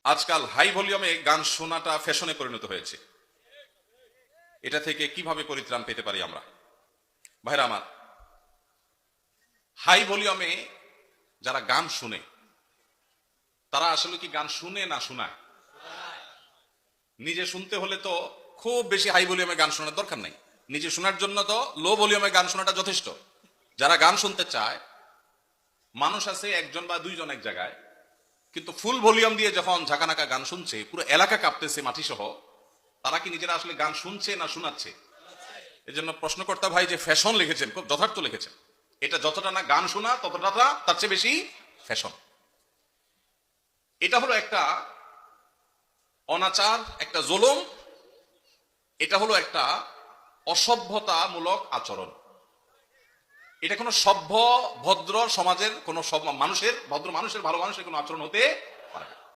আজকাল হাই ভলিউমে গান শোনাটা ফ্যাশনে পরিণত হয়েছে। এটা থেকে কিভাবে পরিত্রাণ পেতে পারি আমরা? ভাইরা আমার, হাই ভলিউমে যারা গান শুনে তারা আসলে কি গান শুনে না শোনায়? নিজে শুনতে হলে তো খুব বেশি হাই ভলিউমে গান শোনার দরকার নেই, নিজে শোনার জন্য তো লো ভলিউমে গান শোনাটা যথেষ্ট। যারা গান শুনতে চায়, মানুষ আছে একজন বা দুইজন এক জায়গায়, কিন্তু ফুল ভলিউম দিয়ে যখন ঝাঁকানাকা গান শুনছে, পুরো এলাকা কাঁপতেছে মাটি সহ, তারা কি নিজেরা আসলে গান শুনছে না শোনাচ্ছে? এই জন্য প্রশ্নকর্তা ভাই যে ফ্যাশন লিখেছেন, খুব যথার্থ লিখেছেন। এটা যতটা না গান শোনা, ততটা তার চেয়ে বেশি ফ্যাশন। এটা হলো একটা অনাচার, একটা জুলুম, এটা হলো একটা অসভ্যতামূলক আচরণ। এটা কোনো সভ্য ভদ্র সমাজের, কোনো মানুষের, ভদ্র মানুষের, ভালো মানুষের কোনো আচরণ হতে পারে না।